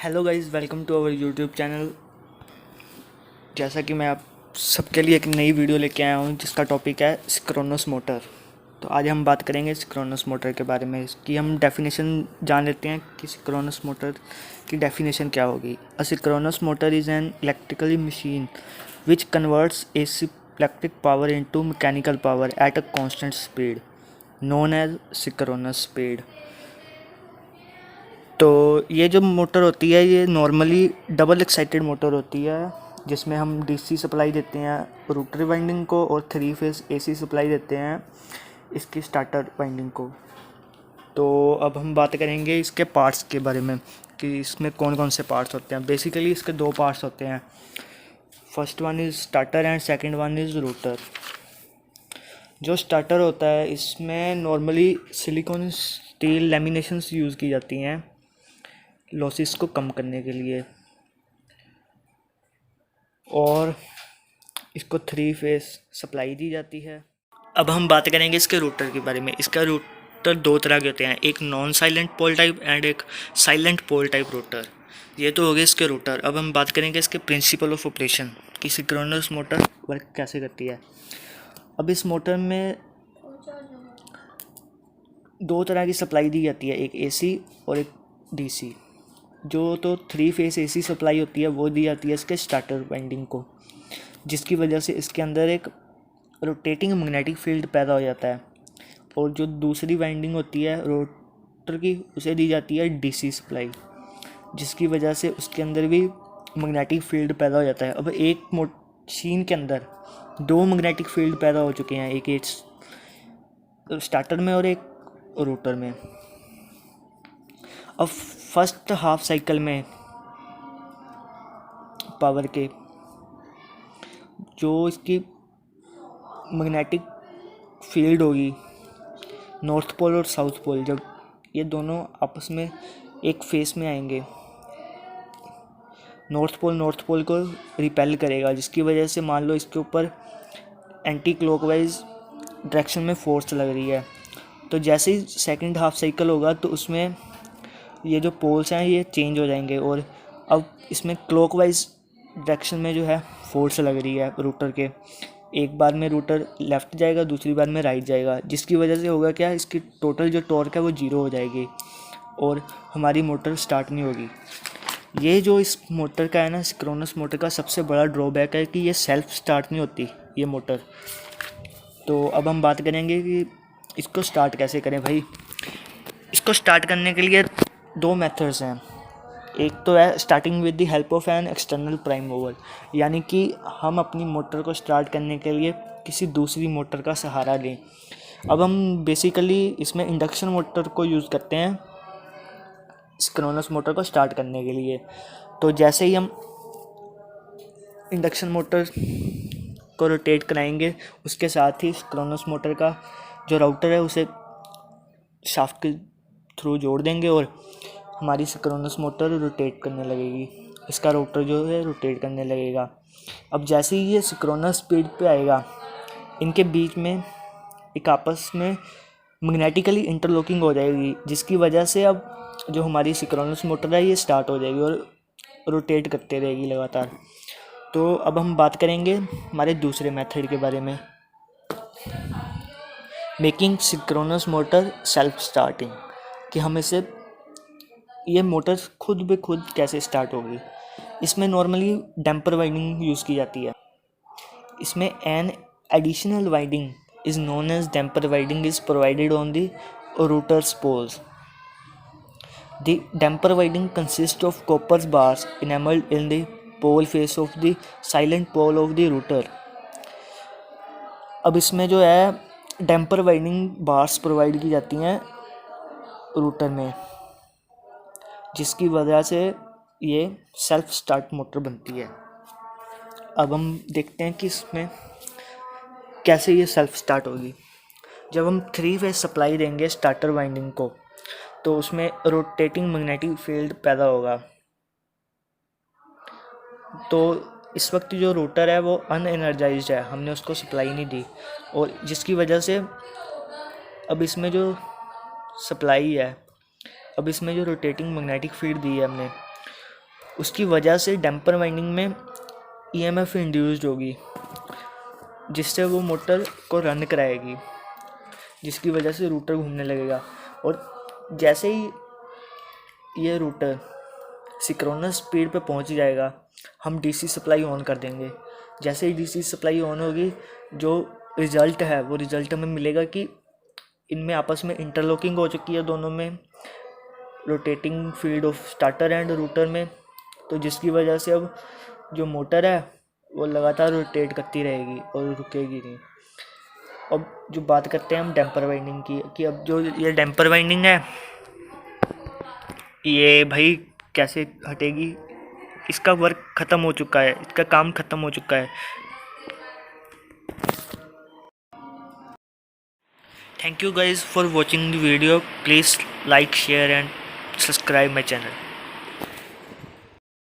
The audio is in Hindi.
Hello guys, welcome to our YouTube channel. जैसा कि मैं आप सबके लिए एक नई वीडियो लेके आया हूँ जिसका टॉपिक है सिंक्रोनस मोटर। तो आज हम बात करेंगे सिंक्रोनस मोटर के बारे में। इसकी हम डेफिनेशन जान लेते हैं कि सिंक्रोनस मोटर की डेफिनेशन क्या होगी। A synchronous motor is an electrically machine which converts AC electric power into mechanical power at a constant speed known as synchronous speed. तो ये जो मोटर होती है ये नॉर्मली डबल एक्साइटेड मोटर होती है, जिसमें हम डीसी सप्लाई देते हैं रोटरी वाइंडिंग को और 3 फेस एसी सप्लाई देते हैं इसकी स्टार्टर वाइंडिंग को। तो अब हम बात करेंगे इसके पार्ट्स के बारे में कि इसमें कौन कौन से पार्ट्स होते हैं। बेसिकली इसके दो पार्ट्स होते हैं। First one is starter and second one is rotor. जो स्टार्टर होता है इसमें नॉर्मली सिलिकॉन स्टील लेमिनेशंस यूज़ की जाती हैं लॉसेस को कम करने के लिए, और इसको 3 फेस सप्लाई दी जाती है। अब हम बात करेंगे इसके रूटर के बारे में। इसका रूटर दो तरह के होते हैं, एक non salient pole type and एक साइलेंट पोल टाइप रूटर। ये तो हो गए इसके रूटर। अब हम बात करेंगे इसके प्रिंसिपल ऑफ ऑपरेशन कि सिंक्रोनस मोटर वर्क कैसे करती है। अब इस मोटर में दो तरह की सप्लाई दी जाती है, एक एसी और एक डीसी। जो तो 3 फेस एसी सप्लाई होती है वो दी जाती है इसके स्टार्टर वाइंडिंग को, जिसकी वजह से इसके अंदर एक रोटेटिंग मैग्नेटिक फील्ड पैदा हो जाता है। और जो दूसरी वाइंडिंग होती है रोटर की उसे दी जाती है डीसी सप्लाई, जिसकी वजह से उसके अंदर भी मैग्नेटिक फील्ड पैदा हो जाता है। अब एक मशीन के अंदर दो मैग्नेटिक फील्ड पैदा हो चुके हैं, एक स्टार्टर में और एक रोटर में। अब फर्स्ट हाफ साइकिल में पावर के जो इसकी मैग्नेटिक फील्ड होगी नॉर्थ पोल और साउथ पोल, जब ये दोनों आपस में एक फेस में आएंगे, नॉर्थ पोल को रिपेल करेगा, जिसकी वजह से मान लो इसके ऊपर एंटी क्लॉकवाइज डायरेक्शन में फोर्स लग रही है। तो जैसे ही सेकंड हाफ साइकिल होगा तो उसमें ये जो पोल्स हैं ये चेंज हो जाएंगे और अब इसमें क्लॉकवाइज डायरेक्शन में जो है फोर्स लग रही है रूटर के। एक बार में रूटर लेफ़्ट जाएगा, दूसरी बार में राइट जाएगा, जिसकी वजह से होगा क्या, इसकी टोटल जो टॉर्क है वो जीरो हो जाएगी और हमारी मोटर स्टार्ट नहीं होगी। ये जो इस मोटर का है ना, सिंक्रोनस मोटर का सबसे बड़ा ड्रॉबैक है कि ये सेल्फ स्टार्ट नहीं होती ये मोटर। तो अब हम बात करेंगे कि इसको स्टार्ट कैसे करें भाई। इसको स्टार्ट करने के लिए दो मेथड्स हैं। एक तो है starting with the help of an external prime mover, यानी कि हम अपनी मोटर को स्टार्ट करने के लिए किसी दूसरी मोटर का सहारा लें। अब हम बेसिकली इसमें इंडक्शन मोटर को यूज़ करते हैं सिंक्रोनस मोटर को स्टार्ट करने के लिए। तो जैसे ही हम इंडक्शन मोटर को रोटेट कराएंगे, उसके साथ ही सिंक्रोनस मोटर का जो राउटर है उसे शाफ्ट के थ्रू जोड़ देंगे और हमारी सिंक्रोनस मोटर रोटेट करने लगेगी। इसका रोटर जो है रोटेट करने लगेगा। अब जैसे ही ये सिंक्रोनस स्पीड पे आएगा, इनके बीच में एक आपस में मैग्नेटिकली इंटरलॉकिंग हो जाएगी, जिसकी वजह से अब जो हमारी सिंक्रोनस मोटर है ये स्टार्ट हो जाएगी और रोटेट करते रहेगी लगातार। तो अब हम बात करेंगे हमारे दूसरे मेथड के बारे में, making synchronous motor self starting, कि हम इसे ये मोटर खुद ब खुद कैसे स्टार्ट होगी। इसमें नॉर्मली डैम्पर वाइंडिंग यूज़ की जाती है। इसमें an additional winding is known as damper winding is provided on the rotors poles. The damper winding consists of copper bars enameled in the pole face of the silent pole of the rotor। अब इसमें जो है डैम्पर वाइंडिंग बार्स प्रोवाइड की जाती हैं रूटर में, जिसकी वजह से ये सेल्फ स्टार्ट मोटर बनती है। अब हम देखते हैं कि इसमें कैसे ये सेल्फ स्टार्ट होगी। जब हम 3 फेज सप्लाई देंगे स्टार्टर वाइंडिंग को तो उसमें रोटेटिंग मैग्नेटिक फील्ड पैदा होगा। तो इस वक्त जो रोटर है वो अनएनर्जाइज्ड है, हमने उसको सप्लाई नहीं दी, और जिसकी वजह से अब इसमें जो सप्लाई है, अब इसमें जो रोटेटिंग मैग्नेटिक फील्ड दी है हमने, उसकी वजह से डैम्पर वाइंडिंग में ईएमएफ इंड्यूस्ड होगी, जिससे वो मोटर को रन कराएगी, जिसकी वजह से रूटर घूमने लगेगा। और जैसे ही ये रूटर सिंक्रोनस स्पीड पे पहुंच जाएगा, हम डीसी सप्लाई ऑन कर देंगे। जैसे ही डीसी सप्लाई ऑन होगी, जो रिज़ल्ट है वो रिज़ल्ट हमें मिलेगा कि इनमें आपस में इंटरलॉकिंग हो चुकी है, दोनों में rotating field of starter and router में। तो जिसकी वजह से अब जो मोटर है वो लगातार रोटेट करती रहेगी और रुकेगी नहीं। अब जो बात करते हैं हम डैम्पर वाइंडिंग की, कि अब जो ये डैम्पर वाइंडिंग है ये भाई कैसे हटेगी, इसका वर्क ख़त्म हो चुका है, इसका काम ख़त्म हो चुका है। Thank you guys for watching the video. Please like, share and subscribe my channel.